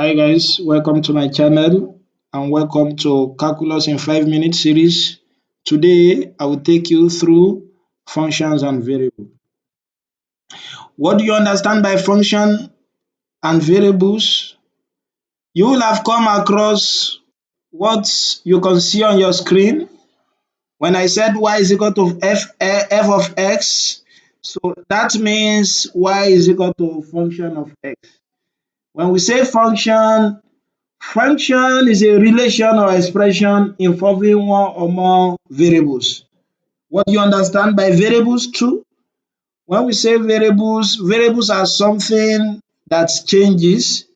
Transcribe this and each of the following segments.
Hi guys, welcome to my channel and welcome to Calculus in 5 minute series. Today I will take you through functions and variables. What do you understand by function and variables? You will have come across what you can see on your screen when I said y is equal to f of x. So that means y is equal to function of x. When we say function is a relation or expression involving one or more variables. What do you understand by variables too? When we say variables are something that changes.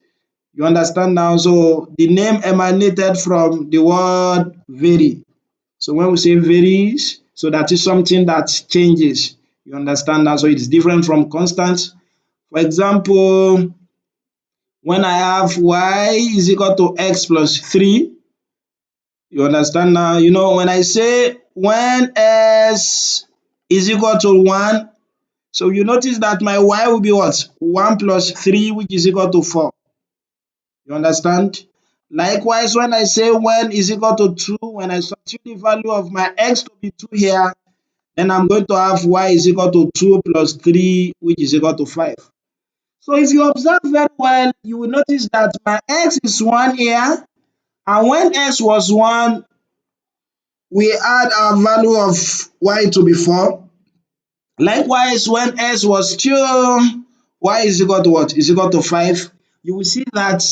You understand now? So the name emanated from the word vary. So when we say varies, so that is something that changes. You understand now? So it's different from constant. For example, when I have y is equal to x plus 3, you understand now? You know, when I say when s is equal to 1, so you notice that my y will be what? 1 plus 3, which is equal to 4. You understand? Likewise, when I say when is equal to 2, when I substitute the value of my x to be 2 here, then I'm going to have y is equal to 2 plus 3, which is equal to 5. So if you observe very well, you will notice that my x is 1 here, and when x was 1, we add our value of y to be 4. Likewise, when s was 2, y is equal to what? Is equal to 5. You will see that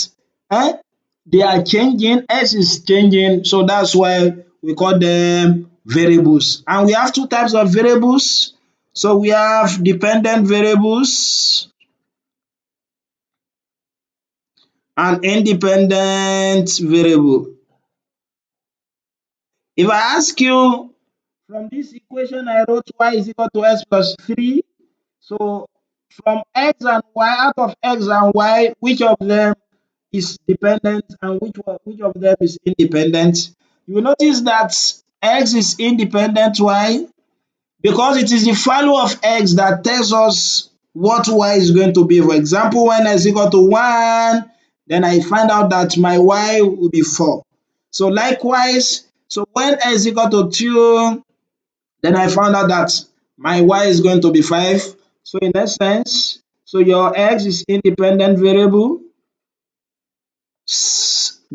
they are changing, s is changing, so that's why we call them variables. And we have two types of variables. So we have dependent variables and independent variable. If I ask you, from this equation I wrote y is equal to s plus 3, so from x and y, out of x and y, which of them is dependent and which of them is independent? You will notice that x is independent. Why? Because it is the value of x that tells us what y is going to be. For example, when x is equal to 1, then I find out that my y will be 4. So likewise, so when x is equal to 2, then I found out that my y is going to be 5. So in essence, so your x is independent variable,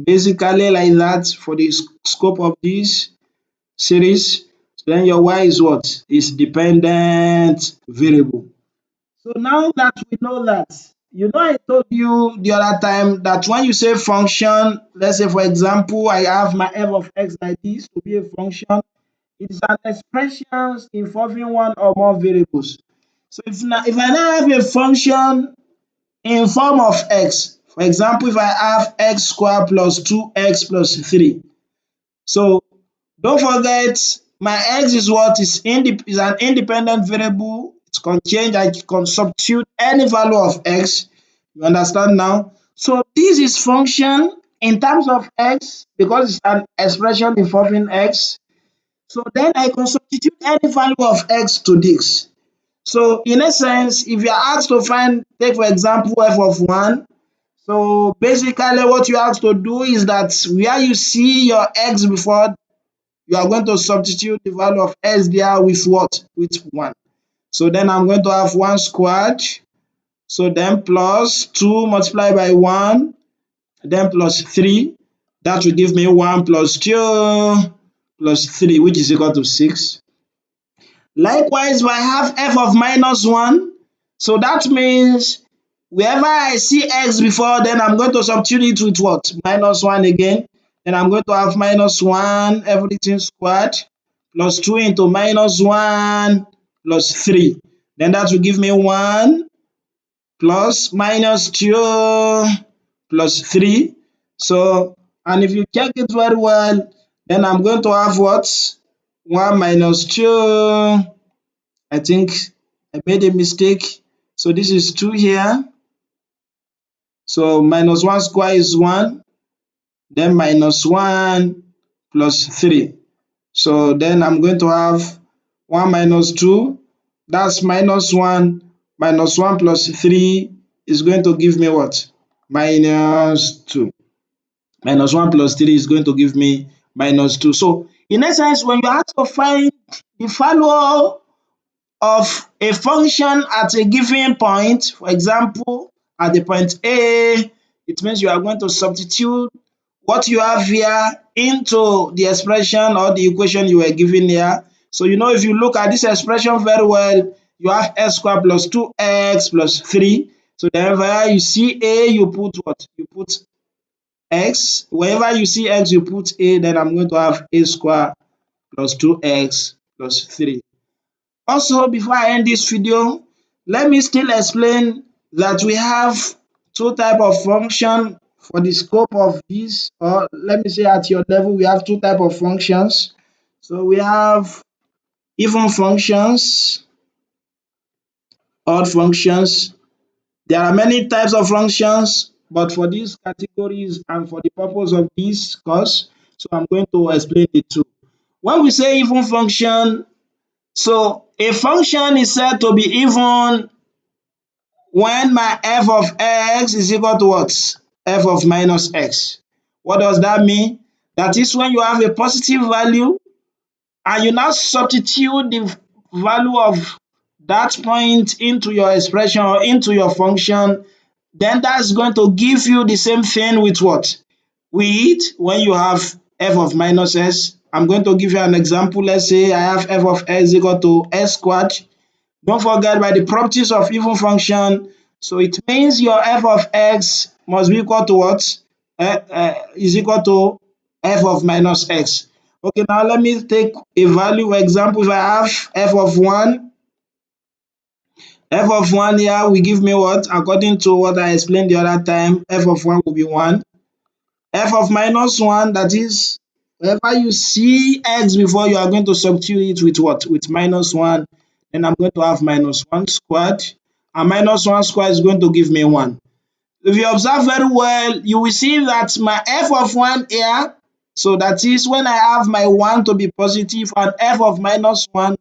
basically like that for the scope of this series. Then your y is what? Is dependent variable. So now that we know that, you know, I told you the other time that when you say function, let's say for example, I have my f of x like this to be a function. It is an expression involving one or more variables. So if I now have a function in form of x, for example, if I have x squared plus 2x plus 3. So don't forget, my x is what? Is an independent variable. It can change. I can substitute any value of x. You understand now? So this is function in terms of x because it's an expression involving x. So then I can substitute any value of x to this. So in essence, if you are asked to find, take for example, f of 1. So basically what you have to do is that where you see your x before, you are going to substitute the value of s there with what? With 1. So then I'm going to have 1 squared. So then plus 2 multiplied by 1, then plus 3. That will give me 1 plus 2 plus 3, which is equal to 6. Likewise, if I have f of minus 1, so that means wherever I see x before, then I'm going to substitute it with what? Minus 1 again. Then I'm going to have minus 1, everything squared, plus 2 into minus 1 plus 3. Then that will give me 1 plus minus 2 plus 3. So, and if you check it very well, then I'm going to have what? 1 minus 2. I think I made a mistake. So this is 2 here. So minus 1 square is 1. Then minus 1 plus 3. So then I'm going to have 1 minus 2. That's minus 1. Minus 1 plus 3 is going to give me what? minus 2. Minus 1 plus 3 is going to give me minus 2. So in essence, when you have to find the value of a function at a given point, for example, at the point A, it means you are going to substitute what you have here into the expression or the equation you were given here. So you know, if you look at this expression very well, you have x squared plus 2x plus 3. So then whenever you see A, you put what? You put x. Whenever you see x, you put A, then I'm going to have a squared plus 2x plus 3. Also, before I end this video, let me still explain that we have two types of function for the scope of this, or let me say at your level, we have two types of functions. So we have even functions, odd functions. There are many types of functions, but for these categories and for the purpose of this course, so I'm going to explain the two. When we say even function, so a function is said to be even when my f of x is equal to what? F of minus x. What does that mean? That is when you have a positive value and you now substitute the value of that point into your expression or into your function, then that's going to give you the same thing with what? With when you have f of minus s. I'm going to give you an example. Let's say I have f of x equal to s squared. Don't forget, by the properties of even function, so it means your f of x must be equal to what? Is equal to f of minus x. Okay, now let me take a value example. If I have f of 1, f of 1 here will give me what? According to what I explained the other time, f of 1 will be 1. F of minus 1, that is, whenever you see x before, you are going to substitute it with what? With minus 1. Then I'm going to have minus 1 squared. And minus 1 squared is going to give me 1. If you observe very well, you will see that my f of 1 here, so that is when I have my 1 to be positive and f of minus 1,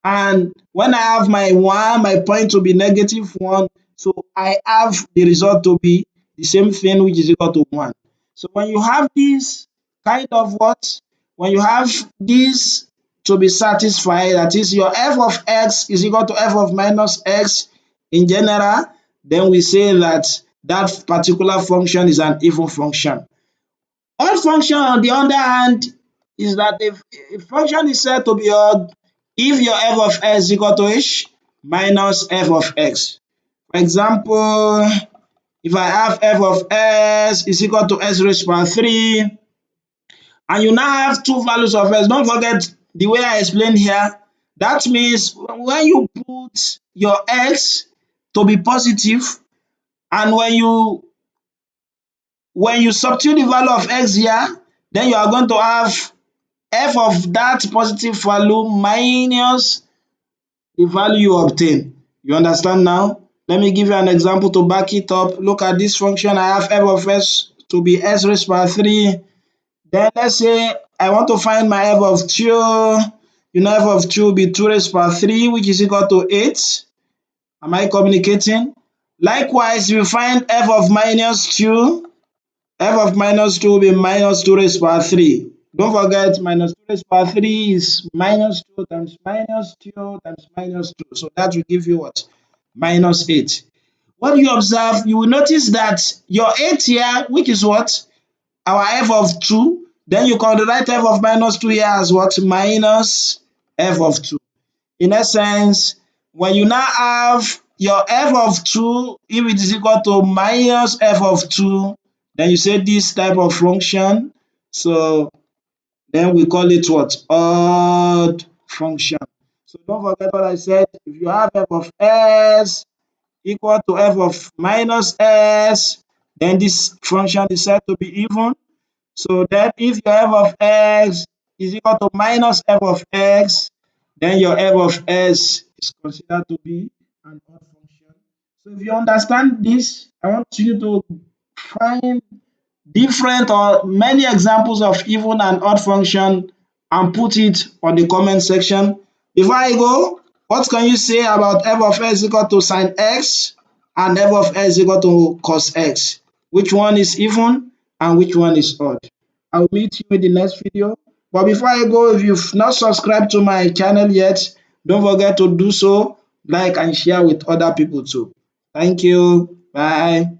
and when I have my 1, my point to be negative 1, so I have the result to be the same thing, which is equal to 1. So when you have this kind of what? When you have this to be satisfied, that is your f of x is equal to f of minus x in general, then we say that that particular function is an even function. Odd function, on the other hand, is that if a function is said to be odd if your f of x is equal to h minus f of x. For example, if I have f of s is equal to s raised to power 3, and you now have two values of s, don't forget the way I explained here. That means when you put your x to be positive, and when you substitute the value of x here, then you are going to have f of that positive value minus the value you obtain. You understand now? Let me give you an example to back it up. Look at this function. I have f of s to be s raised to power 3. Then let's say I want to find my f of 2. You know, f of 2 will be 2 raised to power 3, which is equal to 8. Am I communicating? Likewise, if you find f of minus 2, f of minus 2 will be minus 2 raised to power 3. Don't forget, minus 2 raised to power 3 is minus 2 times minus 2 times minus 2. So that will give you what? Minus 8. What you observe, you will notice that your 8 here, which is what? Our f of 2. Then you can write f of minus 2 here as what? Minus f of 2. In essence, when you now have your f of 2, if it is equal to minus f of 2, then you say this type of function, so then we call it what? Odd function. So don't forget what I said. If you have f of s equal to f of minus s, then this function is said to be even. So then if your f of x is equal to minus f of x, then your f of s is considered to be an odd function. So if you understand this, I want you to find different or many examples of even and odd function and put it on the comment section. Before I go, what can you say about f of x equal to sine x and f of x is equal to cos x. Which one is even and which one is odd? I will meet you in the next video. But before I go, if you've not subscribed to my channel yet, don't forget to do so, like and share with other people too. Thank you. Bye.